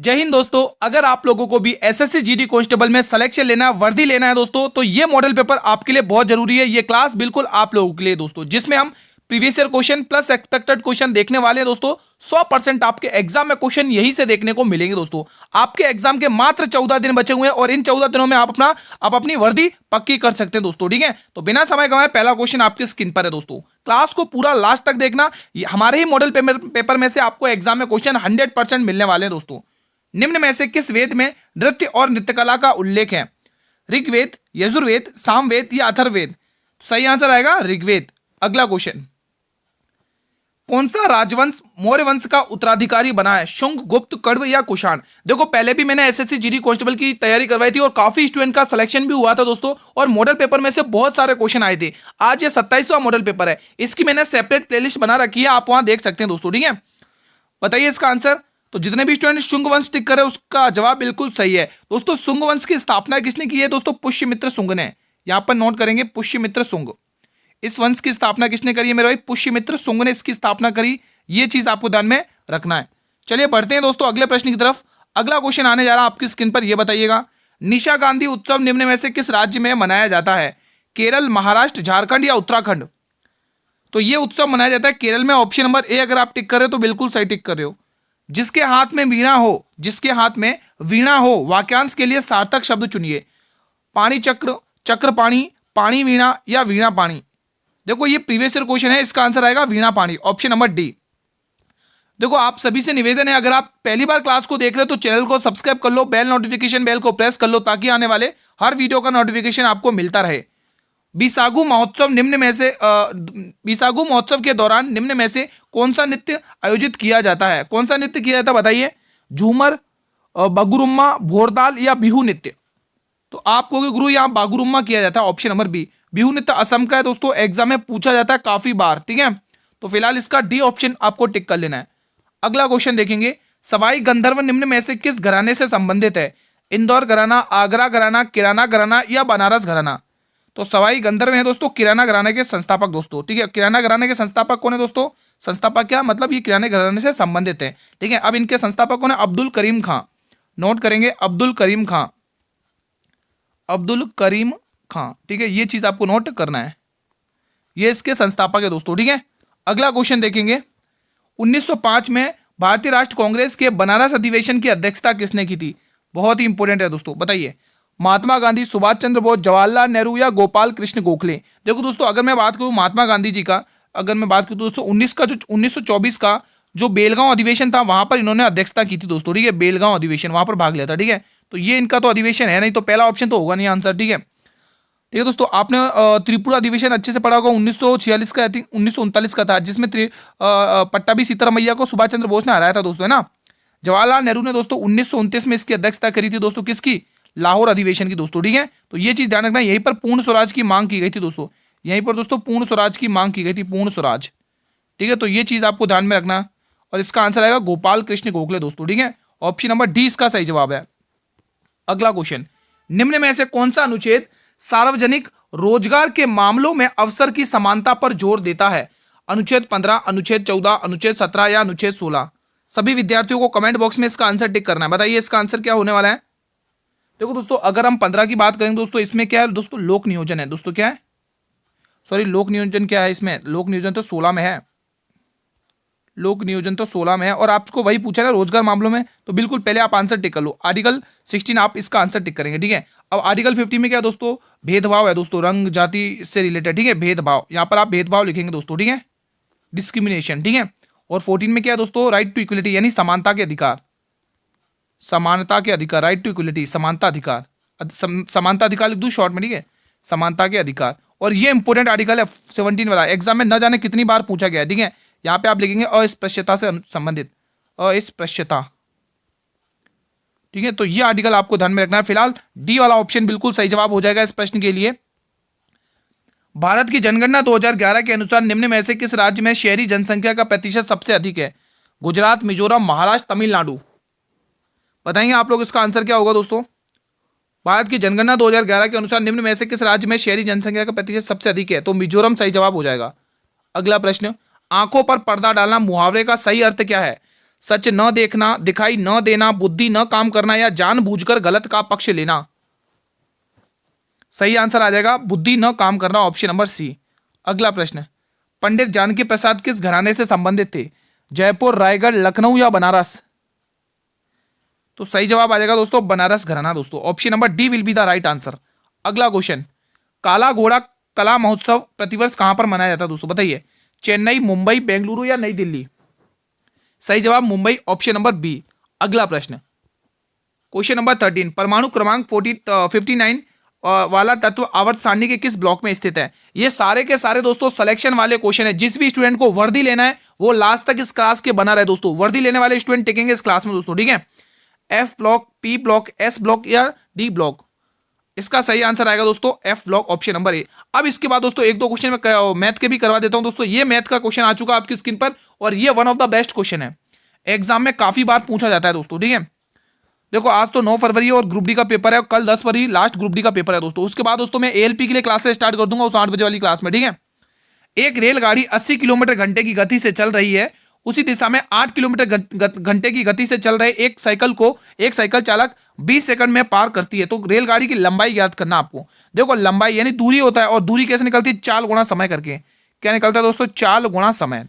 जय हिंद दोस्तों। अगर आप लोगों को भी एसएससी जीडी कांस्टेबल में सिलेक्शन लेना है, वर्दी लेना है दोस्तों, तो ये मॉडल पेपर आपके लिए बहुत जरूरी है। ये क्लास बिल्कुल आप लोगों के लिए दोस्तों, जिसमें हम previous year question plus expected question देखने वाले हैं दोस्तों। 100% आपके एग्जाम में क्वेश्चन यहीं से देखने को मिलेंगे दोस्तों। आपके एग्जाम के मात्र 14 दिन बचे हुए हैं और इन 14 दिनों में आप अपनी वर्दी पक्की कर सकते हैं दोस्तों। ठीक है, तो बिना समय गंवाए पहला क्वेश्चन आपकी स्क्रीन पर है दोस्तों। क्लास को पूरा लास्ट तक देखना। हमारे ही मॉडल पेपर में से आपको एग्जाम में क्वेश्चन 100% मिलने वाले हैं दोस्तों। निम्न में से किस वेद में नृत्य और नृत्यकला का उल्लेख है? ऋग्वेद, यजुर्वेद, सामवेद या अथर्ववेद? सही आंसर आएगा ऋग्वेद। अगला क्वेश्चन, कौन सा राजवंश मौर्य वंश का उत्तराधिकारी बना है? शुंग, गुप्त, कण्व या कुषाण? देखो, पहले भी मैंने एसएससी जीडी कांस्टेबल की तैयारी करवाई थी और काफी स्टूडेंट का सिलेक्शन भी हुआ था दोस्तों, और मॉडल पेपर में से बहुत सारे क्वेश्चन आए थे। आज ये 27वां मॉडल पेपर है। इसकी मैंने सेपरेट प्लेलिस्ट बना रखी है, आप वहां देख सकते हैं दोस्तों। ठीक है, बताइए इसका आंसर। तो जितने भी स्टूडेंट शुंग वंश टिक करे उसका जवाब बिल्कुल सही है दोस्तों। शुंग वंश की स्थापना किसने की है दोस्तों? पुष्यमित्र शुंग ने। यहां पर नोट करेंगे, पुष्यमित्र शुंग। इस वंश की स्थापना किसने करी है मेरे भाई? पुष्यमित्र शुंग ने इसकी स्थापना करी। ये चीज आपको ध्यान में रखना है। चलिए बढ़ते हैं दोस्तों अगले प्रश्न की तरफ। अगला क्वेश्चन आने जा रहा है आपकी स्क्रीन पर, यह बताइएगा, निशा गांधी उत्सव निम्न में से किस राज्य में मनाया जाता है? केरल, महाराष्ट्र, झारखंड या उत्तराखंड? तो यह उत्सव मनाया जाता है केरल में। ऑप्शन नंबर ए अगर आप टिक कर रहे हो तो बिल्कुल सही टिक कर रहे हो। जिसके हाथ में वीणा हो, जिसके हाथ में वीणा हो, वाक्यांश के लिए सार्थक शब्द चुनिए। पानी चक्र, चक्र पानी, पानी वीणा या वीणा पानी? देखो, ये प्रीवियस ईयर क्वेश्चन है, इसका आंसर आएगा वीणा पानी। Option number D. देखो, आप सभी से निवेदन है, अगर आप पहली बार क्लास को देख रहे हो तो चैनल को सब्सक्राइब कर लो, बेल नोटिफिकेशन बेल को प्रेस कर लो, ताकि आने वाले हर वीडियो का नोटिफिकेशन आपको मिलता रहे। बिसागु महोत्सव निम्न में से बिसागु महोत्सव के दौरान निम्न में से कौन सा नृत्य आयोजित किया जाता है? कौन सा नृत्य किया जाता है बताइए? झूमर, बागुरुम्मा, भोरताल या बिहू नृत्य? तो आप कहोगे गुरु यहाँ बागुरुम्मा किया जाता है। Option number B. बिहू नृत्य असम का है दोस्तों, एग्जाम में पूछा जाता है काफी बार। ठीक है, तो फिलहाल इसका डी ऑप्शन आपको टिक कर लेना है। अगला क्वेश्चन देखेंगे, सवाई गंधर्व निम्न में से किस घराने से संबंधित है? इंदौर घराना, आगरा घराना, किराना घराना या बनारस घराना? तो सवाई गंधर्व है दोस्तों किराना घराने के संस्थापक दोस्तों। ठीक है, किराना घराने के संस्थापक कौन है दोस्तों? संस्थापक क्या मतलब? ये किराने घराने से संबंधित है। ठीक है, अब इनके संस्थापक कौन है? अब्दुल करीम खां। नोट करेंगे, अब्दुल करीम खां, अब्दुल करीम खां। ठीक है, ये चीज आपको नोट करना है, ये इसके संस्थापक है दोस्तों। ठीक है, अगला क्वेश्चन देखेंगे, 1905 में भारतीय राष्ट्र कांग्रेस के बनारस अधिवेशन की अध्यक्षता किसने की थी? बहुत ही इंपॉर्टेंट है दोस्तों, बताइए। महात्मा गांधी, सुभाष चंद्र बोस, जवाहरलाल नेहरू या गोपाल कृष्ण गोखले? देखो दोस्तों, अगर मैं बात करूं महात्मा गांधी जी का, अगर मैं बात करूं दोस्तों 1924 का जो बेलगांव अधिवेशन था, वहां पर इन्होंने अध्यक्षता की थी दोस्तों। ठीक है, बेलगांव अधिवेशन, वहां पर भाग लिया था। ठीक है, तो ये इनका तो अधिवेशन है नहीं, तो पहला ऑप्शन तो होगा नहीं आंसर। ठीक है, ठीक है दोस्तों, आपने त्रिपुरा अधिवेशन अच्छे से पढ़ा होगा, 1946 का, आई थिंक 1939 का था, जिसमें पट्टाभी सीतारामैया को सुभाष चंद्र बोस ने हराया था दोस्तों, है ना। जवाहरलाल नेहरू ने दोस्तों 1929 में इसकी अध्यक्षता करी थी दोस्तों, किसकी? लाहौर अधिवेशन की दोस्तों। ठीक है, तो ये चीज ध्यान रखना, यहीं पर पूर्ण स्वराज की मांग की गई थी दोस्तों, यहीं पर दोस्तों पूर्ण स्वराज की मांग की गई थी, पूर्ण स्वराज। ठीक है, तो ये चीज आपको ध्यान में रखना, और इसका आंसर आएगा गोपाल कृष्ण गोखले दोस्तों। ठीक है, ऑप्शन नंबर डी इसका सही जवाब है। अगला क्वेश्चन, निम्न में से कौन सा अनुच्छेद सार्वजनिक रोजगार के मामलों में अवसर की समानता पर जोर देता है? अनुच्छेद 15, अनुच्छेद 14, अनुच्छेद 17 या अनुच्छेद 16? सभी विद्यार्थियों को कमेंट बॉक्स में इसका आंसर टिक करना है, बताइए इसका आंसर क्या होने वाला है। देखो दोस्तों, अगर हम 15 की बात करेंगे दोस्तों, इसमें क्या है दोस्तों? लोक नियोजन है दोस्तों। क्या है? सॉरी, लोक नियोजन क्या है इसमें? लोक नियोजन तो 16 में है, लोक नियोजन तो 16 में है, और आपको वही पूछा ना रोजगार मामलों में, तो बिल्कुल पहले आप आंसर टिक कर लो। आर्टिकल 16 आप इसका आंसर टिक करेंगे। ठीक है, अब आर्टिकल 50 में क्या है दोस्तों? भेदभाव है दोस्तों, रंग जाति से रिलेटेड। ठीक है, भेदभाव, यहाँ पर आप भेदभाव लिखेंगे दोस्तों। ठीक है, डिस्क्रिमिनेशन। ठीक है, और 14 में क्या है दोस्तों? राइट टू इक्वलिटी, यानी समानता के अधिकार, समानता के अधिकार, राइट टू इक्वलिटी, समानता अधिकार, समानता अधिकार लिख दूं शॉर्ट में। ठीक है, समानता के अधिकार, और ये इंपोर्टेंट आर्टिकल है 17 वाला, एग्जाम में न जाने कितनी बार पूछा गया है। ठीक है, यहाँ पे आप लिखेंगे अस्पृश्यता से संबंधित, अस्पृश्यता। ठीक है, तो ये आर्टिकल आपको ध्यान में रखना है। फिलहाल डी वाला ऑप्शन बिल्कुल सही जवाब हो जाएगा इस प्रश्न के लिए। भारत की जनगणना 2011 के अनुसार निम्न में से किस राज्य में शहरी जनसंख्या का प्रतिशत सबसे अधिक है? गुजरात, मिजोरम, महाराष्ट्र, तमिलनाडु? बताएंगे आप लोग इसका आंसर क्या होगा दोस्तों। भारत की जनगणना 2011 के अनुसार निम्न में से किस राज्य में शहरी जनसंख्या का प्रतिशत सबसे अधिक है? तो मिजोरम सही जवाब हो जाएगा। अगला प्रश्न, आंखों पर पर्दा डालना मुहावरे का सही अर्थ क्या है? सच न देखना, दिखाई न देना, बुद्धि न काम करना या जानबूझकर गलत का पक्ष लेना। सही आंसर आ जाएगा बुद्धि न काम करना, ऑप्शन नंबर सी। अगला प्रश्न, पंडित जानकी प्रसाद किस घराने से संबंधित थे? जयपुर, रायगढ़, लखनऊ या बनारस? तो सही जवाब आ जाएगा दोस्तों बनारस घराना दोस्तों, option number D will be the right answer. अगला क्वेश्चन, काला घोड़ा कला महोत्सव प्रतिवर्ष कहां पर मनाया जाता है दोस्तों, बताइए। चेन्नई, मुंबई, बेंगलुरु या नई दिल्ली? सही जवाब मुंबई, ऑप्शन नंबर बी। अगला प्रश्न, क्वेश्चन नंबर 13, परमाणु क्रमांक 59 वाला तत्व आवर्त सारणी के किस ब्लॉक में स्थित है? ये सारे के सारे दोस्तों सिलेक्शन वाले क्वेश्चन है। जिस भी स्टूडेंट को वर्दी लेना है वो लास्ट तक इस क्लास के बना रहे दोस्तों। वर्दी लेने वाले स्टूडेंट टिकेंगे इस क्लास में दोस्तों, ठीक है। F block, P block, S block या डी ब्लॉक? इसका सही आंसर आएगा दोस्तों F block, option number A. अब इसके बाद दोस्तों एक दो क्वेश्चन में मैथ के भी करवा देता हूं दोस्तों। ये मैथ का क्वेश्चन आ चुका आपकी स्क्रीन पर और ये one of the best question है, एग्जाम में काफी बार पूछा जाता है दोस्तों, ठीक है। देखो आज तो 9 फरवरी और ग्रुप डी का पेपर है और कल 10 फरवरी लास्ट ग्रुप डी का पेपर है दोस्तों। उसके बाद दोस्तों मैं एएलपी के लिए क्लासेस स्टार्ट कर दूंगा उस 8 बजे वाली क्लास में, ठीक है। एक रेलगाड़ी 80 किलोमीटर घंटे की गति से चल रही है, उसी दिशा में 8 किलोमीटर घंटे की गति से चल रहे एक साइकिल को एक साइकिल चालक 20 सेकंड में पार करती है। तो रेलगाड़ी की लंबाई याद करना आपको। देखो लंबाई यानी दूरी होता है और दूरी कैसे निकलती है? 4 गुणा समय करके। क्या निकलता है दोस्तों? 4 गुणा समय,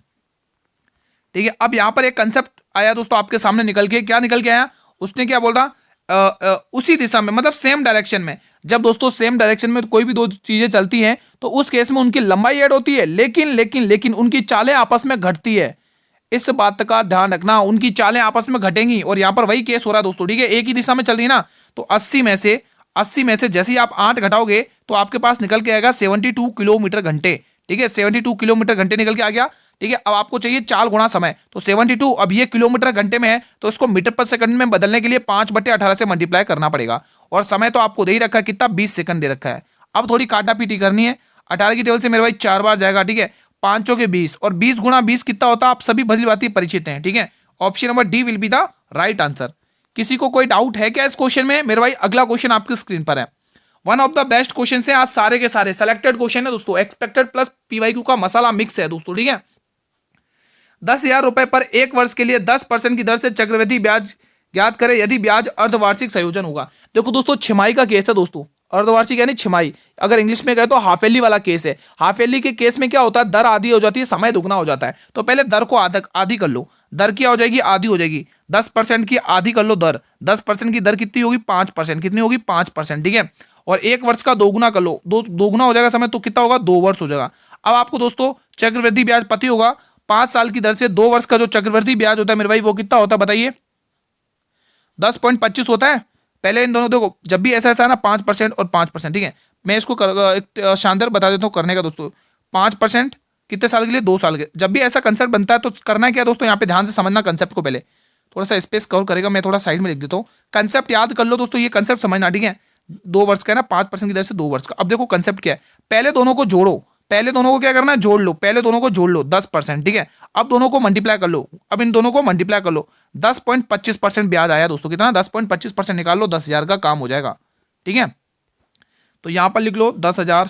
ठीक है। अब यहां पर एक कंसेप्ट आया दोस्तों आपके सामने निकल के, क्या निकल के आया? उसने क्या बोला? उसी दिशा में मतलब सेम डायरेक्शन में। जब दोस्तों सेम डायरेक्शन में कोई भी दो चीजें चलती हैं तो उस केस में उनकी लंबाई ऐड होती है, लेकिन लेकिन लेकिन उनकी चालें आपस में घटती है। इस बात का ध्यान रखना, उनकी चालें आपस में घटेंगी और यहां पर वही केस हो रहा है दोस्तों, ठीक है। एक ही दिशा में चल रही है ना, तो 80 में से जैसे ही आप 8 घटाओगे तो आपके पास निकल के आएगा 72 किलोमीटर घंटे, ठीक है। 72 किलोमीटर घंटे निकल के आ गया, ठीक है। अब आपको चाहिए 4 गुणा समय, तो 72 अब ये किलोमीटर घंटे में है तो इसको मीटर पर सेकंड में बदलने के लिए 5/18 से मल्टीप्लाई करना पड़ेगा और समय तो आपको दे ही रखा है कितना, 20 सेकंड दे रखा है। अब थोड़ी काटा पीटी करनी है। 18 की टेबल से मेरे भाई 4 बार जाएगा, ठीक है। 5 के 20 और 20 गुणा 20 कितना होता है? आप सभी भली भांति परिचित हैं, ठीक है। Option number D will be the right answer. किसी को कोई डाउट है क्या इस क्वेश्चन में? मेरे भाई अगला क्वेश्चन आपकी स्क्रीन पर है, one of the best question है आज, सारे के सारे सेलेक्टेड क्वेश्चन है दोस्तों, एक्सपेक्टेड प्लस पीवाईक्यू का मसाला मिक्स है दोस्तों, ठीक है। 10,000 रुपए पर 1 वर्ष के लिए 10% की दर से चक्रवृद्धि ब्याज ज्ञात करें यदि ब्याज अर्धवार्षिक संयोजन होगा। देखो दोस्तों छिमाही का केस है दोस्तों, अर्धवार्षिक यानी छिमाही, अगर इंग्लिश में कहे तो हाफेली वाला केस है। हाफेली के केस में क्या होता है? दर आधी हो जाती है, समय दुगना हो जाता है। तो पहले दर को आधी कर लो, दर क्या हो जाएगी? आधी हो जाएगी। 10% की आधी कर लो दर, 10% की दर कितनी होगी? 5%। कितनी होगी? 5%, ठीक है। और 1 वर्ष का दोगुना कर लो, दोगुना हो जाएगा समय, तो कितना होगा? 2 वर्ष हो जाएगा। अब आपको दोस्तों चक्रवृद्धि ब्याज पता होगा, 5 साल की दर से 2 वर्ष का जो चक्रवृद्धि ब्याज होता है मेरे भाई वो कितना होता है बताइए? 10.25 होता है। पहले इन दोनों देखो, जब भी ऐसा है ना 5% और 5%, ठीक है। मैं इसको एक शानदार बता देता हूँ करने का दोस्तों। 5% कितने साल के लिए? 2 साल के। जब भी ऐसा कंसेप्ट बनता है तो करना क्या दोस्तों, यहाँ पे ध्यान से समझना कंसेप्ट को। पहले थोड़ा सा स्पेस कवर करेगा, मैं थोड़ा साइड में लिख देता हूँ। कंसेप्ट याद कर लो दोस्तों, ये कंसेप्ट समझना, ठीक है। 2 वर्ष का है ना, 5% की दर से 2 वर्ष का। अब देखो कंसेप्ट क्या है, पहले दोनों को जोड़ो, पहले दोनों को क्या करना है? जोड़ लो, पहले दोनों को जोड़ लो 10%, ठीक है। अब दोनों को मल्टीप्लाई कर लो, अब इन दोनों को मल्टीप्लाई कर लो, 10.25% ब्याज आया दोस्तों। कितना? 10.25% निकाल लो, 10,000 का काम हो जाएगा, ठीक है। तो यहां पर लिख लो 10,000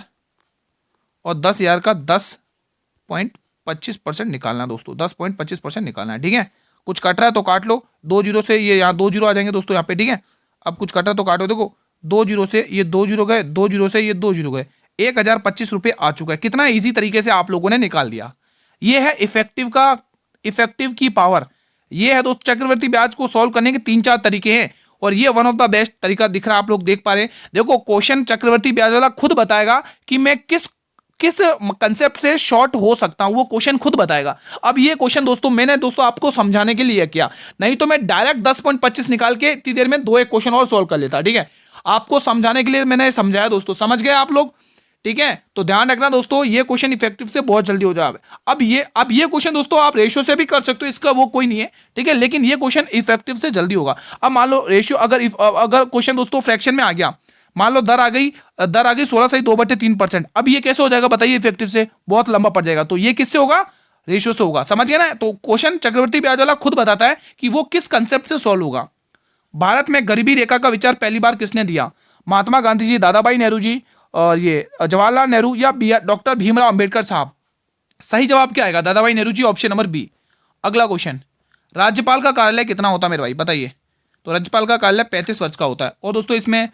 और 10,000 का 10.25% निकालना है दोस्तों, 10.25% निकालना है, ठीक है। कुछ कट रहा है तो काट लो, 2 जीरो से ये यहाँ 2 जीरो आ जाएंगे दोस्तों यहाँ पे, ठीक है। अब कुछ कट रहा है तो काटो, देखो 2 जीरो से ये 2 जीरो गए, 2 जीरो से ये 2 जीरो गए, 1,025 रुपये आ चुका है। कितना इजी तरीके से आप लोगों ने निकाल दिया। ये है इफेक्टिव की पावर। ये है दोस्त चक्रवृद्धि ब्याज को सॉल्व करने के 3-4 तरीके हैं और ये वन ऑफ द बेस्ट तरीका दिख रहा है, आप लोग देख पा रहे हैं। देखो क्वेश्चन चक्रवृद्धि ब्याज वाला खुद बताएगा कि मैं किस कंसेप्ट से शॉर्ट हो सकता हूं, वो क्वेश्चन खुद बताएगा। अब ये क्वेश्चन दोस्तों मैंने दोस्तों आपको समझाने के लिए किया, नहीं तो मैं डायरेक्ट 10.25 निकाल के इतनी देर में 2-1 क्वेश्चन और सॉल्व कर लेता, ठीक है। आपको समझाने के लिए मैंने समझाया दोस्तों, समझ गए आप लोग, ठीक है। तो ध्यान रखना दोस्तों, ये क्वेश्चन इफेक्टिव से बहुत जल्दी हो जाएगा। अब ये क्वेश्चन दोस्तों आप रेशियो से भी कर सकते हो, इसका वो कोई नहीं है, ठीक है, लेकिन ये क्वेश्चन इफेक्टिव से जल्दी होगा। अब मान लो रेशियो अगर क्वेश्चन दोस्तों फ्रैक्शन में आ गया, मान लो दर आ गई 16 से 2/3%। अब ये कैसे हो जाएगा बताइए? इफेक्टिव से बहुत लंबा पड़ जाएगा। तो ये किससे होगा? रेशियो से होगा, समझ गए ना। तो क्वेश्चन चक्रवृद्धि ब्याज वाला खुद बताता है कि वो किस कंसेप्ट से सॉल्व होगा। भारत में गरीबी रेखा का विचार पहली बार किसने दिया? महात्मा गांधी जी, दादाभाई नेहरू जी, और ये जवाहरलाल नेहरू या डॉक्टर भीमराव अंबेडकर साहब? सही जवाब क्या आएगा? Dadabhai Nehru ji, option number B. अगला क्वेश्चन, राज्यपाल का कार्यालय कितना होता है मेरे भाई बताइए। तो राज्यपाल का कार्यालय 35 वर्ष का होता है। और दोस्तों इसमें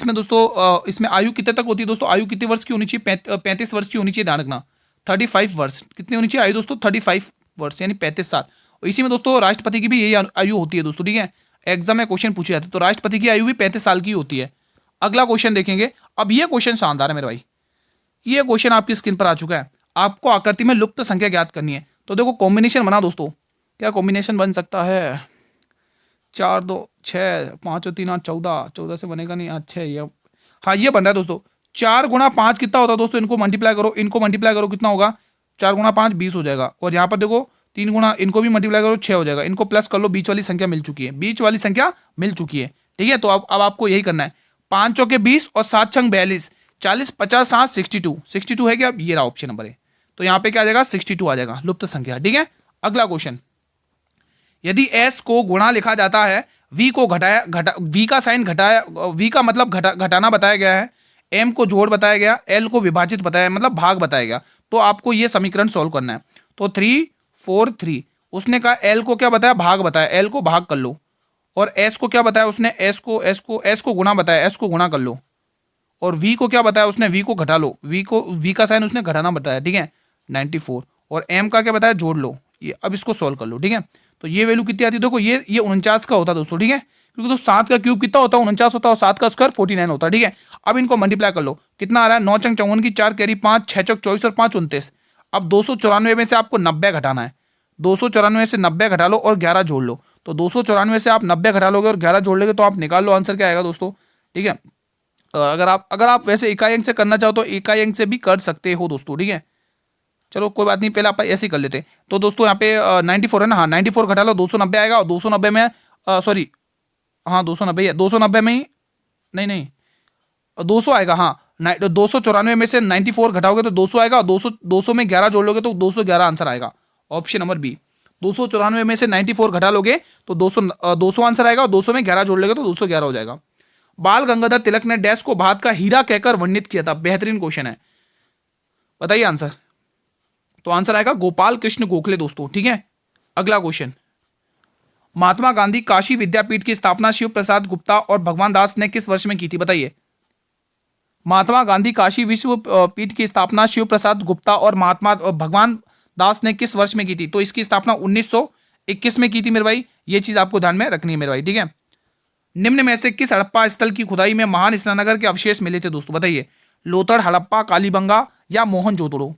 दोस्तों इसमें आयु कितने तक होती है दोस्तों, आयु कितने वर्ष की होनी चाहिए, 35 वर्ष की होनी चाहिए, ध्यान रखना। 35 वर्ष कितनी होनी चाहिए आयु दोस्तों, 35 वर्ष यानी 35 साल। और इसी में दोस्तों राष्ट्रपति की भी यही आयु होती है दोस्तों, ठीक है। एग्जाम में क्वेश्चन पूछे जाते हैं तो राष्ट्रपति की आयु भी 35 साल की होती है। अगला क्वेश्चन देखेंगे। अब ये क्वेश्चन शानदार है मेरे भाई, ये क्वेश्चन आपकी स्क्रीन पर आ चुका है। आपको आकृति में लुप्त संख्या ज्ञात करनी है। तो देखो कॉम्बिनेशन बना दोस्तों, क्या कॉम्बिनेशन बन सकता है, 4 2 6 5 और 3 8 14, 14 से बनेगा नहीं, अच्छा ये, हाँ ये बन रहा है दोस्तों। 4 गुणा 5 कितना होता है दोस्तों, इनको मल्टीप्लाई करो, कितना होगा, 4 गुणा 5 20 हो जाएगा। और यहाँ पर देखो 3 गुणा, इनको भी मल्टीप्लाई करो 6 हो जाएगा। इनको प्लस कर लो, बीच वाली संख्या मिल चुकी है, ठीक है। तो अब आपको यही करना है, 5 चौके 20 और 7 छंग 42, 40 50 60 62 है क्या, ये रहा ऑप्शन नंबर है। तो यहाँ पे क्या आ जाएगा, 62 आ जाएगा, लुप्त संख्या, ठीक है। अगला क्वेश्चन, यदि s को गुणा लिखा जाता है, v को v का साइन घटाया, v का मतलब घटाना बताया गया है, m को जोड़ बताया गया, l को विभाजित बताया मतलब भाग बताया गया, तो आपको ये समीकरण सॉल्व करना है। तो 3 4 3, उसने कहा l को क्या बताया, भाग बताया, l को भाग कर लो। और s को क्या बताया उसने, s को गुणा बताया, s को गुणा कर लो। और v को क्या बताया उसने, v को घटा लो, v का साइन उसने घटाना बताया, ठीक है 94। और m का क्या बताया, जोड़ लो। ये अब इसको सॉल्व कर लो, ठीक है। तो ये वैल्यू कितनी आती है, देखो ये 49 का होता है दोस्तों, ठीक है। क्योंकि दोस्तों 7 का क्यूब कितना होता है, 49 होता है, और 7 का स्क्वायर 49 होता है, ठीक है। अब इनको मल्टीप्लाई कर लो, कितना आ रहा है, 9 चंग 54 की 4 कैरी 5, 6 चौक 24 और 5 29। अब 294 में से आपको 90 घटाना है, 294 से 90 घटा लो और 11 जोड़ लो। तो 294 से आप 90 घटा लोगे और 11 जोड़ लोगे तो आप निकाल लो आंसर क्या आएगा दोस्तों, ठीक है। अगर आप वैसे इकाई अंक से करना चाहो तो इकाई अंक से भी कर सकते हो दोस्तों, ठीक है। चलो कोई बात नहीं, पहले आप ऐसे ही कर लेते। तो दोस्तों यहाँ पे 94 है ना, हाँ 94 घटा लो, 290 आएगा। और 290 में सॉरी, हाँ 290 है, 290 में ही नहीं 200 आएगा, हाँ 294 में से 94 घटाओगे तो 200 आएगा। और 200 में 11 जोड़ लोगे तो 211 आंसर आएगा, ऑप्शन नंबर बी। 294 में से 94 घटा लोगे तो 200 आंसर आएगा। और 200 में 11 जोड़ लोगे तो 211 हो जाएगा। बाल गंगाधर तिलक ने डैश को भारत का हीरा कहकर वर्णित किया था, बेहतरीन क्वेश्चन है, बताइए आंसर। तो आंसर आएगा गोपाल कृष्ण गोखले दोस्तों, ठीक है। अगला क्वेश्चन, महात्मा गांधी काशी विद्यापीठ की स्थापना शिव प्रसाद गुप्ता और भगवान दास ने किस वर्ष में की थी, बताइए। महात्मा गांधी काशी विश्वपीठ की स्थापना शिव प्रसाद गुप्ता और भगवान दास ने किस वर्ष में की थी। तो इसकी स्थापना 1921 में की थी मेरे भाई, ये चीज आपको ध्यान में रखनी है मेरे भाई, ठीक है। निम्न में से किस हड़प्पा स्थल की खुदाई में महान स्नानगर के अवशेष मिले थे दोस्तों, बताइए। लोथड़, हड़प्पा, कालीबंगा या मोहनजोदड़ो।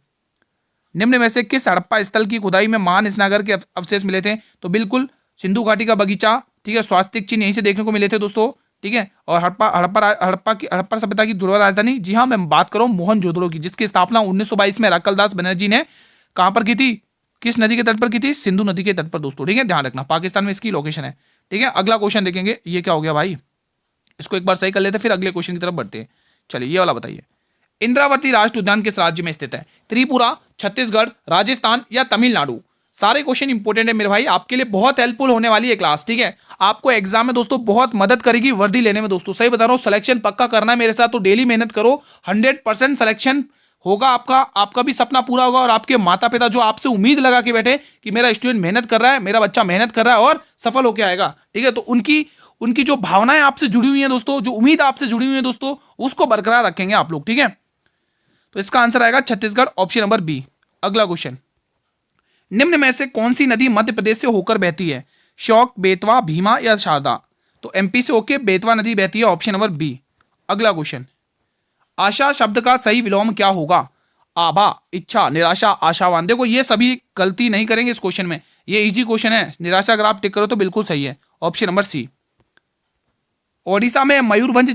निम्न में से किस हड़प्पा स्थल की खुदाई में महान स्नानगर के अवशेष मिले थे। तो बिल्कुल सिंधु घाटी का बगीचा, ठीक है, स्वास्तिक चिन्ह यहीं से देखने को मिले थे दोस्तों, ठीक है। और हड़प्पा सभ्यता की जुड़वा राजधानी, जी हाँ मैं बात कर रहा हूँ मोहनजोदड़ो की, जिसकी स्थापना 1922 में राकलदास बनर्जी ने कहां पर की थी, किस नदी के तट पर की थी, सिंधु नदी के तट पर दोस्तों, ठीक है। ध्यान रखना पाकिस्तान में इसकी लोकेशन है, ठीक है। अगला क्वेश्चन देखेंगे, ये क्या हो गया भाई, इसको एक बार सही कर लेते फिर अगले क्वेश्चन की तरफ बढ़ते हैं। चलिए ये वाला बताइए, इंद्रावती राष्ट्रीय उद्यान किस राज्य में स्थित है, त्रिपुरा, छत्तीसगढ़, राजस्थान या तमिलनाडु। सारे क्वेश्चन इंपॉर्टेंट है मेरे भाई, आपके लिए बहुत हेल्पफुल होने वाली है क्लास, ठीक है। आपको एग्जाम में दोस्तों बहुत मदद करेगी वर्दी लेने में दोस्तों, सही बता रहा हूँ। सिलेक्शन पक्का करना है मेरे साथ, तो डेली मेहनत करो, 100% सिलेक्शन होगा आपका भी सपना पूरा होगा। और आपके माता पिता जो आपसे उम्मीद लगा के बैठे कि मेरा स्टूडेंट मेहनत कर रहा है, मेरा बच्चा मेहनत कर रहा है और सफल होकर आएगा, ठीक है, तो उनकी जो भावनाएं आपसे जुड़ी हुई हैं दोस्तों, जो उम्मीद आपसे जुड़ी हुई है दोस्तों, उसको बरकरार रखेंगे आप लोग, ठीक है। तो इसका आंसर आएगा छत्तीसगढ़, ऑप्शन नंबर बी। अगला क्वेश्चन, निम्न में से कौन सी नदी मध्य प्रदेश से होकर बहती है, शौक, बेतवा, भीमा या शारदा। तो एमपी से होकर बेतवा नदी बहती है, ऑप्शन नंबर बी। अगला क्वेश्चन, आशा शब्द का सही विलोम क्या होगा, आभा, इच्छा, निराशा, आशावान। देखो ये सभी गलती नहीं करेंगे इस क्वेश्चन में, ये इजी क्वेश्चन है। निराशा अगर आप टिक करो तो बिल्कुल सही है, ऑप्शन नंबर सी। ओडिशा में मयूरभंज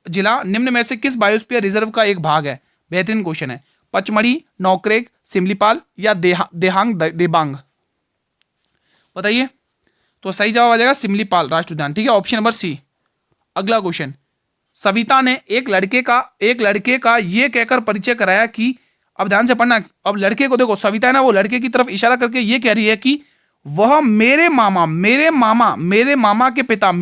जिला निम्न में से किस बायोस्फीयर रिजर्व का एक भाग है, बेहतरीन क्वेश्चन है। पचमढ़ी, नौक्रेक, सिमलीपाल या देबांग, बताइए। तो सही जवाब आ जाएगा सिमलीपाल राष्ट्रीय उद्यान, ठीक है, ऑप्शन नंबर सी। अगला क्वेश्चन, सविता ने एक लड़के का ये कहकर परिचय कराया कि, अब ध्यान से पढ़ना, अब लड़के को देखो, सविता है ना, वो लड़के की तरफ इशारा करके ये कह रही है कि वह मेरे मामा के पिता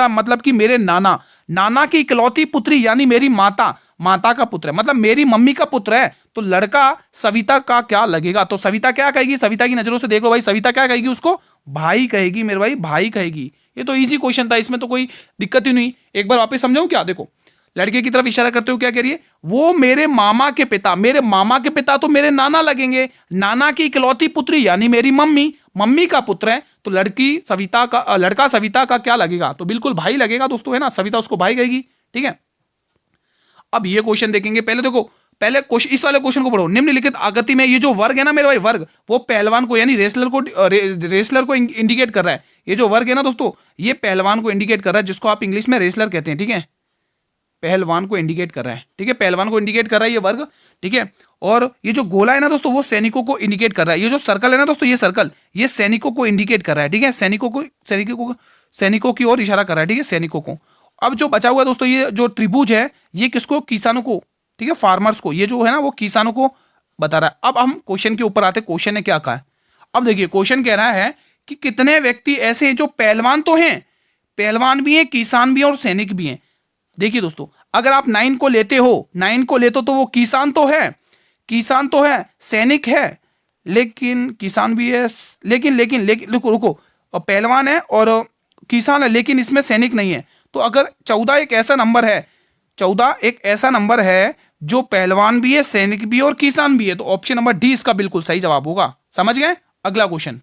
मतलब कि मेरे नाना की इकलौती पुत्री, यानी मेरी माता का पुत्र है, मतलब मेरी मम्मी का पुत्र है। तो लड़का सविता का क्या लगेगा, तो सविता क्या कहेगी, सविता की नजरों से देख लो भाई, सविता क्या कहेगी उसको, भाई कहेगी मेरे भाई, भाई कहेगी। ये तो इजी क्वेश्चन था, इसमें तो कोई दिक्कत ही नहीं। एक बार वापस समझाऊं क्या? देखो लड़के की तरफ इशारा करते हो, क्या कह रही है? वो मेरे मामा के पिता, मेरे मामा के पिता तो मेरे नाना लगेंगे, नाना की इकलौती पुत्री यानी मेरी मम्मी, मम्मी का पुत्र है, तो लड़की सविता का, लड़का सविता का क्या लगेगा? तो बिल्कुल भाई लगेगा दोस्तों, है ना, सविता उसको भाई कहेगी। ठीक है, अब ये क्वेश्चन देखेंगे। पहले देखो, पहले क्वेश्चन, इस वाले क्वेश्चन को पढ़ो। निम्नलिखित आकृति में ये जो वर्ग है ना मेरे भाई, वर्ग वो पहलवान को यानी रेसलर को इंडिकेट कर रहा है। ये जो वर्ग है ना दोस्तों, ये पहलवान को इंडिकेट कर रहा है, जिसको आप इंग्लिश में रेसलर कहते हैं। ठीक है, पहलवान को इंडिकेट कर रहा है। ठीक है, पहलवान को इंडिकेट कर रहा है ये वर्ग। ठीक है, और ये जो गोला है ना दोस्तों, वो सैनिकों को इंडिकेट कर रहा है। ये जो सर्कल है ना दोस्तों, ये सर्कल ये सैनिकों को इंडिकेट कर रहा है। ठीक है, सैनिकों की ओर इशारा कर रहा है। ठीक है, सैनिकों को। अब जो बचा हुआ दोस्तों, ये जो त्रिभुज है, ये किसको? किसानों को। ठीक है, फार्मर्स को। ये जो है ना वो किसानों को बता रहा है। अब हम क्वेश्चन के ऊपर आते हैं, क्वेश्चन ने क्या कहा है। अब देखिए क्वेश्चन कह रहा है कि कितने व्यक्ति ऐसे हैं जो पहलवान तो हैं, पहलवान भी हैं, किसान भी हैं और सैनिक भी हैं। देखिए दोस्तों, अगर आप 9 को लेते हो, 9 को लेते हो तो वो किसान तो है, किसान तो है, सैनिक है, लेकिन किसान भी है, लेकिन रुको रुको, और पहलवान है और किसान है, लेकिन इसमें सैनिक नहीं है। तो अगर 14 एक ऐसा नंबर है, 14 एक ऐसा नंबर है जो पहलवान भी है, सैनिक भी है और किसान भी है, तो ऑप्शन नंबर डी इसका बिल्कुल सही जवाब होगा। समझ गए? अगला क्वेश्चन,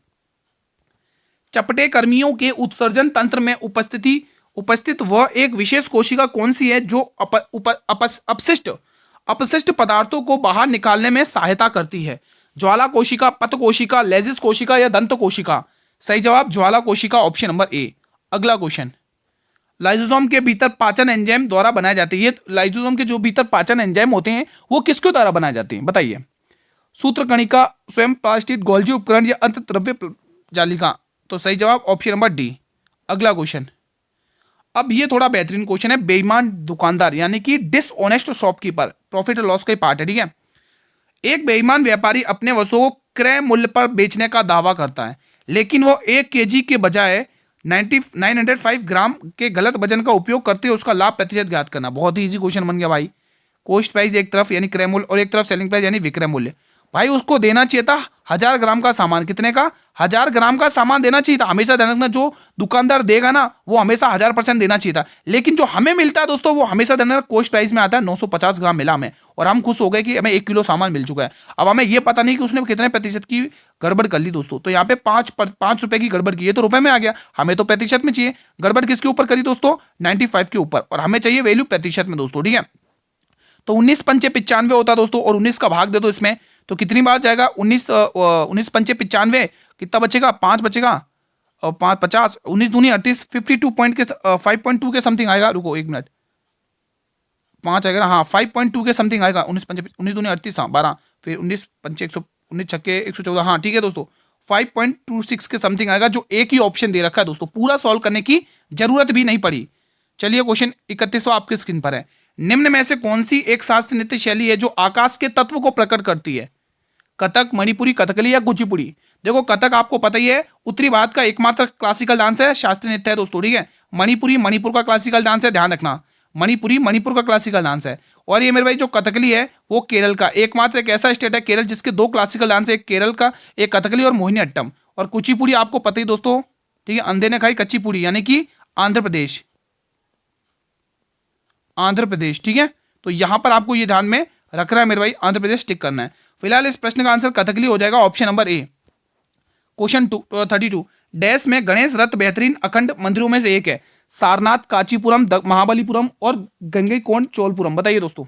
चपटे कर्मियों के उत्सर्जन तंत्र में उपस्थित वह एक विशेष कोशिका कौन सी है जो अपशिष्ट पदार्थों को बाहर निकालने में सहायता करती है? ज्वाला कोशिका, पत कोशिका, लेजिस कोशिका या दंत कोशिका? सही जवाब ज्वाला कोशिका, ऑप्शन नंबर ए। अगला क्वेश्चन, लाइसोसोम के भीतर पाचन एंजाइम द्वारा बनाए जाते हैं। ये लाइसोसोम के जो भीतर पाचन एंजाइम होते हैं वो किसके द्वारा बनाए जाते हैं? बताइए। सूत्रकणिका, स्वयं प्लास्टिड, गोल्जी उपकरण या अंतर्द्रव्य जालिका? तो सही जवाब ऑप्शन नंबर डी। अगला क्वेश्चन, अब ये थोड़ा बेहतरीन क्वेश्चन है। बेईमान दुकानदार यानी कि डिसऑनेस्ट शॉपकीपर, प्रॉफिट और लॉस का ही पार्ट है। ठीक है, एक बेईमान व्यापारी अपने वस्तुओं को क्रय मूल्य पर बेचने का दावा करता है, लेकिन वो 1 केजी के बजाय 905 ग्राम के गलत वजन का उपयोग करते हुए उसका लाभ प्रतिशत ज्ञात करना। बहुत ही इजी क्वेश्चन बन गया भाई। कॉस्ट प्राइस एक तरफ यानी क्रय मूल्य और एक तरफ सेलिंग प्राइस यानी विक्रय मूल्य। भाई उसको देना चाहिए था 1000 ग्राम का सामान। कितने का? 1000 ग्राम का सामान देना चाहिए था। हमेशा ध्यान रखना, जो दुकानदार देगा ना वो हमेशा 1000% देना चाहिए था, लेकिन जो हमें मिलता है दोस्तों वो हमेशा देना कॉस्ट प्राइस में आता है 950 ग्राम मिला हमें, और हम खुश हो गए कि हमें 1 किलो सामान मिल चुका है। अब हमें ये पता नहीं कि उसने कितने प्रतिशत की गड़बड़ कर ली दोस्तों। तो यहाँ पे 5 रुपए की गड़बड़ की, ये तो रुपए में आ गया, हमें तो प्रतिशत में चाहिए। गड़बड़ किसके ऊपर करी दोस्तों? 95 के ऊपर, और हमें चाहिए वैल्यू प्रतिशत में दोस्तों। ठीक है, तो 19 पंचे 95 होता है दोस्तों, और 19 का भाग दे दो इसमें, तो कितनी बार जाएगा? 19 पंचे 95, कितना बचेगा? 5 बचेगा, और 5 50, 19 दूनी 38, 52 पॉइंट के 5.2 के समथिंग आएगा। रुको 1 मिनट, 5 आएगा ना, हाँ 5.2 के समथिंग आएगा। 19 दूनी 38, हाँ 12, फिर 19 पंचे 19 छक्के 114, हाँ ठीक है दोस्तों, 5.26 के समथिंग आएगा, जो एक ही ऑप्शन दे रखा है दोस्तों। पूरा सॉल्व करने की जरूरत भी नहीं पड़ी। चलिए क्वेश्चन 31 आपके स्क्रीन पर है। निम्न में से कौन सी एक शास्त्रीय नृत्य शैली है जो आकाश के तत्व को प्रकट करती है? कथक, मणिपुरी, कथकली या कुचिपुड़ी? देखो कथक आपको पता ही है, उत्तरी भारत का एकमात्र क्लासिकल डांस है, शास्त्रीय नृत्य है दोस्तों। ठीक है, मणिपुरी मणिपुर का क्लासिकल डांस है, ध्यान रखना, मणिपुरी मणिपुर का क्लासिकल डांस है। और ये मेरे भाई जो कथकली है वो केरल का एकमात्र एक ऐसा स्टेट है केरल जिसके 2 क्लासिकल डांस है, एक केरल का, एक कथकली और मोहिनी अट्टम। और कुचिपुड़ी आपको पता ही दोस्तों, ठीक है, अंधे ने खाई कच्ची पूड़ी यानी कि आंध्र प्रदेश, आंध्र प्रदेश। ठीक है, तो यहां पर आपको ये ध्यान में रखना है मेरे भाई, आंध्र प्रदेश टिक करना है। फिलहाल इस प्रश्न का आंसर कथकली हो जाएगा, option number A. Question 32, dash में गणेश रथ बेहतरीन अखंड मंदिरों में से एक है? सारनाथ, कांचीपुरम, महाबलीपुरम और गंगईकोंड चोलपुरम? बताइए दोस्तों।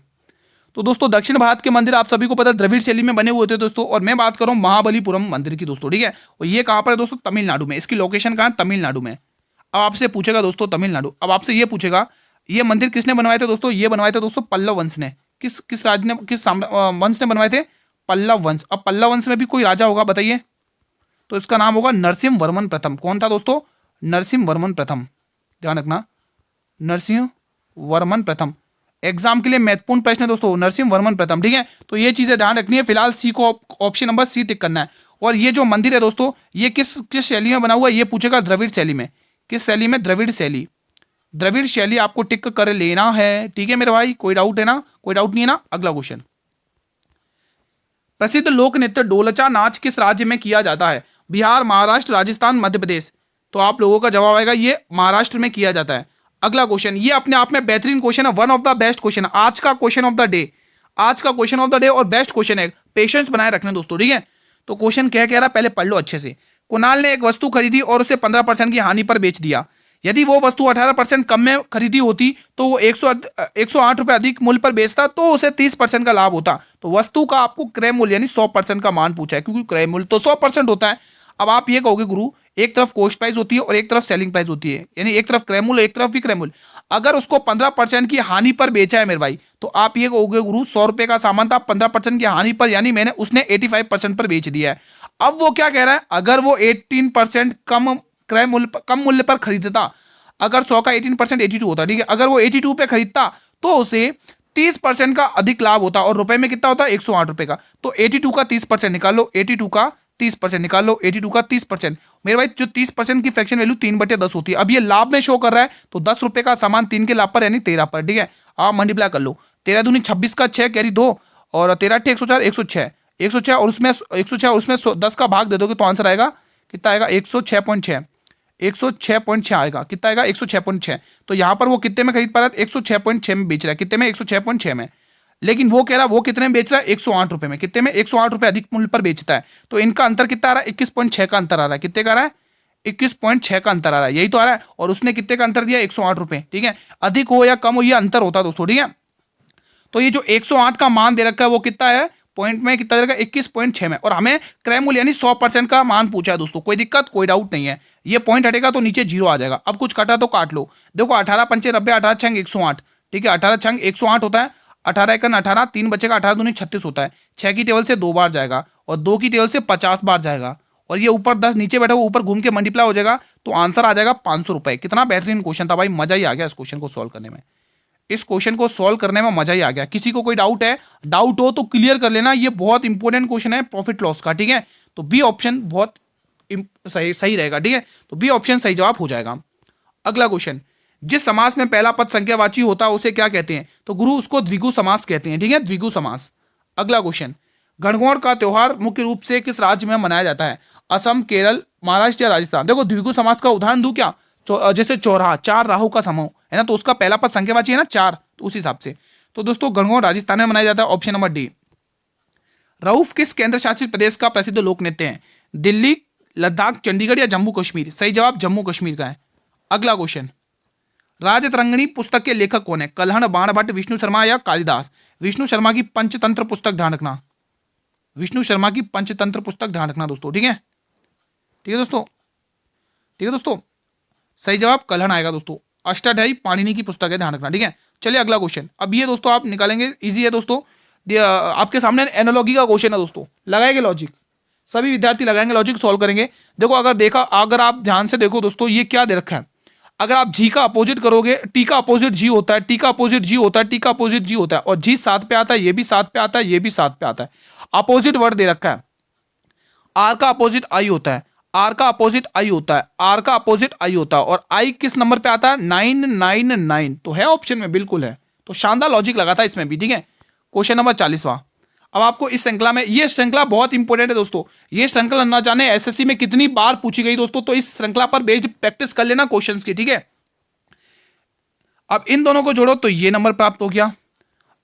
तो दोस्तों दक्षिण भारत के मंदिर आप सभी को पता है द्रविड़ शैली में बने हुए थे दोस्तों, और मैं बात कर रहा हूं महाबलीपुरम मंदिर की दोस्तों। ठीक है, और ये कहां पर है दोस्तों? तमिलनाडु में। इसकी लोकेशन कहां है? तमिलनाडु में। अब आपसे पूछेगा दोस्तों तमिलनाडु, अब आपसे ये पूछेगा ये मंदिर किसने बनवाए थे दोस्तों? ये बनवाए थे दोस्तों पल्लव वंश ने। किस राज्य ने, किस वंश ने बनवाए थे? पल्लव वंश। अब पल्लव वंश में भी कोई राजा होगा, बताइए। तो इसका नाम होगा नरसिंह वर्मन प्रथम। कौन था दोस्तों? नरसिंह वर्मन प्रथम, ध्यान रखना, नरसिंह वर्मन प्रथम। एग्जाम के लिए महत्वपूर्ण प्रश्न है दोस्तों, नरसिंह वर्मन प्रथम। ठीक है, तो ये चीजें ध्यान रखनी है। फिलहाल सी को ऑप्शन नंबर सी टिक करना है। और ये जो मंदिर है दोस्तों ये किस शैली में बना हुआ है? ये पूछेगा द्रविड़ शैली में। किस शैली में? द्रविड़ शैली। द्रविड़ शैली आपको टिक कर लेना है। ठीक है मेरे भाई, कोई डाउट है ना? कोई डाउट नहीं है ना? अगला क्वेश्चन, प्रसिद्ध लोक नृत्य डोलचा नाच किस राज्य में किया जाता है? बिहार, महाराष्ट्र, राजस्थान, मध्य प्रदेश। तो आप लोगों का जवाब आएगा ये महाराष्ट्र में किया जाता है। अगला क्वेश्चन, ये अपने आप में बेहतरीन क्वेश्चन है, one of the best question है, आज का क्वेश्चन ऑफ द डे, आज का क्वेश्चन ऑफ द डे और बेस्ट क्वेश्चन है। पेशेंस बनाए रखना दोस्तों, ठीक है। तो क्वेश्चन क्या कह रहा है, पहले पढ़ लो अच्छे से। कुणाल ने एक वस्तु खरीदी और उसे 15% की हानि पर बेच दिया। यदि वो वस्तु 18% कम में खरीदी होती तो वो 108 रुपए अधिक मूल्य पर बेचता तो उसे 30% का लाभ होता। तो वस्तु का आपको क्रय मूल्य यानी 100% का मान पूछा है, क्योंकि क्रय मूल्य तो 100% होता है। अब आप ये कहोगे गुरु एक तरफ कॉस्ट प्राइस होती है और एक तरफ सेलिंग प्राइस होती है, यानी एक तरफ क्रय मूल्य एक तरफ भी क्रय मूल्य। अगर उसको 15% की हानि पर बेचा है मेरे भाई, तो आप ये कहोगे गुरु 100 रुपए का सामान था, 15% की हानि पर यानी मैंने उसने 85% पर बेच दिया है। अब वो क्या कह रहा है, अगर वो 18% कम क्रय मूल्य कम मूल्य पर खरीदता, अगर 100 का 18% 82 होता, ठीक है, अगर वो 82 पे खरीदता तो उसे 30% का अधिक लाभ होता, और रुपए में कितना होता है 108 रुपए का। तो 82 का 30% निकाल लो, 82 का 30% निकाल लो, 82 का 30%। मेरे भाई जो 30% की फ्रैक्शन वैल्यू 3/10 होती है। अब ये लाभ में शो कर रहा है तो 10 रुपए का सामान 3 के लाभ पर यानी 13 पर, ठीक है। आप मल्टीप्लाई कर लो, 13 दूनी 26 का 6 कैरी 2 और 13 8 104 106 और उसमें 106 और उसमें 10 का भाग दे दोगे तो आंसर आएगा कितना आएगा 106.6 106.6 आएगा। कितना आएगा 106.6। तो यहां पर वो कितने में खरीद पा रहा है 106.6 में बेच रहा है, कितने में 106.6 में। लेकिन वो कह रहा है वो कितने में बेच रहा है 108 रुपए में, कितने में 108 रुपए अधिक मूल्य पर बेचता है। तो इनका अंतर कितना आ रहा है 21.6 का अंतर आ रहा है। कितने का आ रहा है 21.6 का अंतर आ रहा है, यही तो आ रहा है। और उसने कितने का अंतर दिया 108 रुपए, ठीक है। अधिक हो या कम हो ये अंतर होता है दोस्तों, ठीक है। तो ये जो 108 का मान दे रखा है वो कितना है पॉइंट में, कितना देगा 21.6 में, और हमें क्रय मूल्य यानी 100% का मान पूछा है दोस्तों। कोई दिक्कत कोई डाउट नहीं है, ये पॉइंट हटेगा तो नीचे जीरो आ जाएगा। अब कुछ कटा तो काट लो, देखो 18 पंचे 90 18 छंग 108, ठीक है। 18 छंग 108 होता है, 18 एकन 18 3 बचेगा, 18 दूनी 36 होता है। 6 की टेबल से 2 बार जाएगा और 2 की टेबल से 50 बार जाएगा, और ये ऊपर 10 नीचे बैठा हुआ ऊपर घूम के मल्टीप्लाई हो जाएगा, तो आंसर आ जाएगा 500 रुपए। कितना बेहतरीन क्वेश्चन था भाई, मजा ही आ गया इस क्वेश्चन को सॉल्व करने में। इस क्वेश्चन को सॉल्व करने में मजा ही आ गया। किसी को कोई डाउट है, डाउट हो तो क्लियर कर लेना, ये बहुत इंपॉर्टेंट क्वेश्चन है प्रॉफिट लॉस का, ठीक है। तो बी ऑप्शन बहुत सही रहेगा, ठीक है। तो बी ऑप्शन सही जवाब हो जाएगा। अगला क्वेश्चन, जिस समास में पहला पद संख्यावाची होता है उसे क्या कहते हैं, तो गुरु उसको द्विगु समास कहते हैं, ठीक है, द्विगु समास। अगला क्वेश्चन, गणगौर का त्योहार मुख्य रूप से किस राज्य में मनाया जाता है, असम, केरल, महाराष्ट्र या राजस्थान। देखो द्विगु समास का उदाहरण दूं क्या, जैसे चौराहा, 4 राहु का समूह है ना, तो उसका पहला पद संख्यावाची है ना 4, तो उस हिसाब से। तो दोस्तों गणगौर राजस्थान में मनाया जाता है, ऑप्शन नंबर डी। रऊफ किस केंद्र शासित प्रदेश का प्रसिद्ध लोक नृत्य है, दिल्ली, लद्दाख, चंडीगढ़ या जम्मू कश्मीर। सही जवाब जम्मू कश्मीर का है। अगला क्वेश्चन, राजतरंगिणी पुस्तक के लेखक कौन है, कल्हण, बाण भट्ट, विष्णु शर्मा या कालिदास। विष्णु शर्मा की पंचतंत्र पुस्तक ध्यान रखना, विष्णु शर्मा की पंचतंत्र पुस्तक ध्यान रखना दोस्तों, ठीक है, ठीक है दोस्तों, ठीक है दोस्तों। सही जवाब कल्हण आएगा दोस्तों, अष्टाध्यायी पाणिनि की पुस्तक है, ध्यान रखना, ठीक है। चलिए अगला क्वेश्चन, अब ये दोस्तों आप निकालेंगे, इजी है दोस्तों। आपके सामने एनालॉजी का क्वेश्चन है दोस्तों, लगाएंगे लॉजिक, सभी विद्यार्थी लगाएंगे लॉजिक, सॉल्व करेंगे। देखो अगर आप ध्यान से देखो दोस्तों, ये क्या दे रखा है, अगर आप जी का अपोजिट करोगे, टी का अपोजिट जी होता है, टी का अपोजिट जी होता है, टी का अपोजिट जी होता है, और जी 7 पे आता है, ये भी 7 पे आता है, ये भी 7 पे आता है। अपोजिट वर्ड दे रखा है, आर का अपोजिट आई होता है, आर का अपोजिट आई होता है, आर का अपोजिट आई होता है, और आई किस नंबर पे आता है 999, तो है ऑप्शन में, बिल्कुल है। तो शानदार लॉजिक लगाता है इसमें भी, ठीक है। क्वेश्चन नंबर 40वां, अब आपको इस श्रृंखला में, ये श्रृंखला बहुत इंपॉर्टेंट है दोस्तों, ये श्रृंखला ना जाने एसएससी में कितनी बार पूछी गई दोस्तों, तो इस श्रृंखला पर बेस्ड प्रैक्टिस कर लेना क्वेश्चंस की, ठीक है। अब इन दोनों को जोड़ो तो ये नंबर प्राप्त हो गया,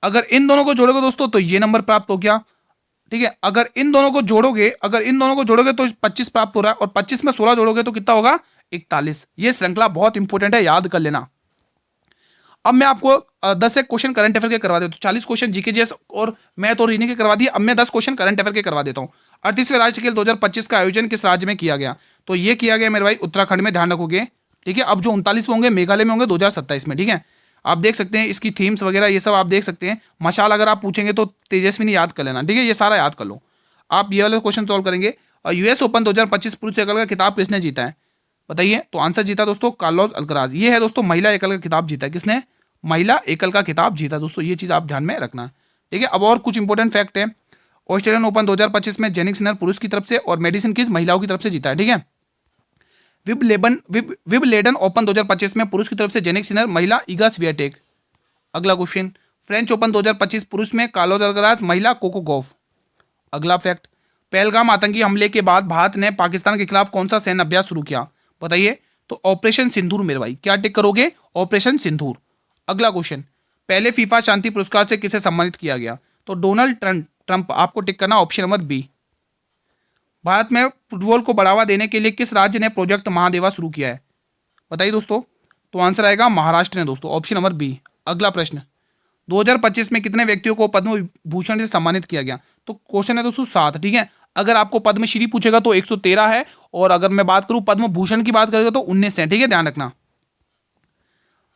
अगर इन दोनों को जोड़ोगे दोस्तों तो ये नंबर प्राप्त हो गया, ठीक है। अगर इन दोनों को जोड़ोगे तो 25 प्राप्त हो रहा है, और 25 में 16 जोड़ोगे तो कितना होगा 41। ये श्रृंखला बहुत इंपॉर्टेंट है, याद कर लेना। अब मैं आपको 10 एक क्वेश्चन करंट अफेयर के करवा देता हूँ, 40 क्वेश्चन जीके जीएस और मैथ और रीजनिंग के करवा दिए, अब मैं 10 क्वेश्चन करंट अफेयर के करवा देता हूँ। 38वें राष्ट्रीय खेल 2025 का आयोजन किस राज्य में किया गया, तो ये किया गया मेरे भाई उत्तराखंड में, ध्यान रखोगे, ठीक है। अब जो 39 होंगे मेघालय में होंगे 2027 में, ठीक है। आप देख सकते हैं इसकी थीम्स वगैरह ये सब आप देख सकते हैं। मशाल अगर आप पूछेंगे तो तेजस्विनी याद कर लेना, ठीक है, ये सारा याद कर लो। आप ये वाले क्वेश्चन सॉल्व करेंगे। और यूएस ओपन 2025 पुरुष एकल का खिताब किसने जीता है, बताइए, तो आंसर जीता दोस्तों कार्लोस अल्कराज। ये है दोस्तों महिला एकल का खिताब जीता, किसने, महिला एकल का खिताब जीता दोस्तों, ये चीज आप ध्यान में रखना, ठीक है। अब और कुछ इंपॉर्टेंट फैक्ट है, ऑस्ट्रेलियन ओपन 2025 में जेनिक सिनर पुरुष की तरफ से और मेडिसिन किस महिलाओं की तरफ से जीता है, ठीक है। विबलेडन ओपन 2025 में पुरुष की तरफ से जेनिक सिनर, महिला ईगा स्वियाटेक। अगला क्वेश्चन, फ्रेंच ओपन 2025 पुरुष में कार्लोस अल्कराज, महिला कोको गॉफ। अगला फैक्ट, पहलगाम आतंकी हमले के बाद भारत ने पाकिस्तान के खिलाफ कौन सा सैन्य अभ्यास शुरू किया, बताइए। तो ऑपरेशन सिंदूर मेरे भाई, क्या टिक करोगे, ऑपरेशन सिंदूर। अगला क्वेश्चन, पहले फीफा शांति पुरस्कार से किसे सम्मानित किया गया, तो डोनाल्ड ट्रंप, आपको टिक करना ऑप्शन नंबर बी। भारत में फुटबॉल को बढ़ावा देने के लिए किस राज्य ने प्रोजेक्ट महादेवा शुरू किया है, बताइए दोस्तों। तो आंसर आएगा महाराष्ट्र ने दोस्तों, ऑप्शन नंबर बी। अगला प्रश्न, 2025 में कितने व्यक्तियों को पद्म भूषण से सम्मानित किया गया, तो क्वेश्चन है दोस्तों 7, ठीक है। अगर आपको पद्मश्री पूछेगा तो 113 है, और अगर मैं बात करूं पद्म भूषण की बात करेगा तो 19 है, ठीक है, ध्यान रखना।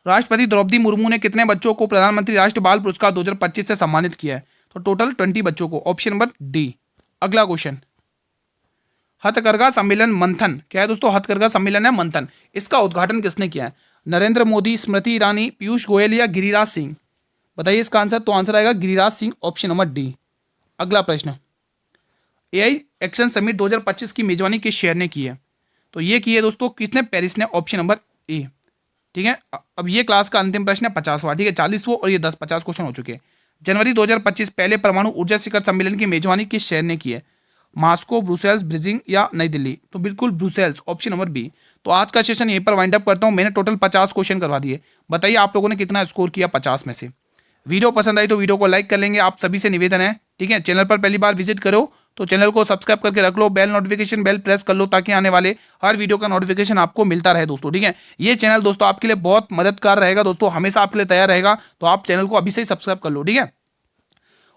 राष्ट्रपति द्रौपदी मुर्मू ने कितने बच्चों को प्रधानमंत्री राष्ट्रीय बाल पुरस्कार 2025 से सम्मानित किया है, तो टोटल 20 बच्चों को, ऑप्शन नंबर डी। अगला क्वेश्चन, हथकरघा सम्मेलन मंथन, क्या है दोस्तों, हथकरघा सम्मेलन है मंथन, इसका उद्घाटन किसने किया है, नरेंद्र मोदी, स्मृति ईरानी, पीयूष गोयल या गिरिराज सिंह, बताइए इसका आंसर। तो आंसर आएगा Giriraj Singh, option number D. अगला प्रश्न, एआई एक्शन समिट 2025 की मेजबानी किस शहर ने की है, तो ये की है दोस्तों किसने, पेरिस ने, ऑप्शन नंबर ए, ठीक है। अब ये क्लास का अंतिम प्रश्न है 50वां, ठीक है, 40वां और ये 50 क्वेश्चन हो चुके हैं। जनवरी 2025 पहले परमाणु ऊर्जा शिखर सम्मेलन की मेजबानी किस शहर ने की है, मास्को, ब्रुसेल्स, बीजिंग या नई दिल्ली, तो बिल्कुल ब्रुसेल्स, ऑप्शन नंबर बी। तो आज का सेशन यहीं पर वाइंड अप करता हूं। मैंने टोटल 50 क्वेश्चन करवा दिए, बताइए आप लोगों ने कितना स्कोर किया 50 में से। वीडियो पसंद आई तो वीडियो को लाइक कर लेंगे, आप सभी से निवेदन है, ठीक है। चैनल पर पहली बार विजिट करो तो चैनल को सब्सक्राइब करके रख लो, बेल नोटिफिकेशन बेल प्रेस कर लो, ताकि आने वाले हर वीडियो का नोटिफिकेशन आपको मिलता रहे दोस्तों, ठीक है। ये चैनल दोस्तों आपके लिए बहुत मददगार रहेगा दोस्तों, हमेशा आपके लिए तैयार रहेगा, तो आप चैनल को अभी से ही सब्सक्राइब कर लो, ठीक है।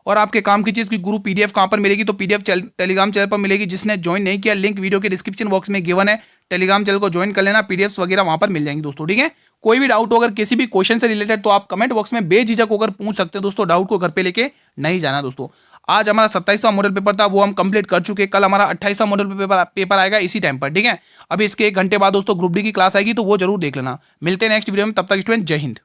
और आपके काम की चीज़ की गुरु पीडीएफ कहाँ पर मिलेगी, तो पीडीएफ टेलीग्राम चैनल पर मिलेगी। जिसने ज्वाइन नहीं किया, लिंक वीडियो के डिस्क्रिप्शन बॉक्स में गिवन है, टेलीग्राम चैनल को ज्वाइन कर लेना, पीडीएफ वगैरह वहाँ पर मिल जाएंगी दोस्तों, ठीक है। कोई भी डाउट हो अगर किसी भी क्वेश्चन से रिलेटेड, तो आप कमेंट बॉक्स में बेझिझक होकर पूछ सकते हैं दोस्तों, डाउट को घर पे लेके नहीं जाना दोस्तों। आज हमारा 27वां मॉडल पेपर था, वो हम कंप्लीट कर चुके। कल हमारा 28वां मॉडल पेपर आएगा इसी टाइम पर, ठीक है। अभी इसके 1 घंटे बाद दोस्तों ग्रुप डी की क्लास आएगी, तो वो जरूर देख लेना। मिलते हैं नेक्स्ट वीडियो में, तब तक स्टूडेंट जय हिंद।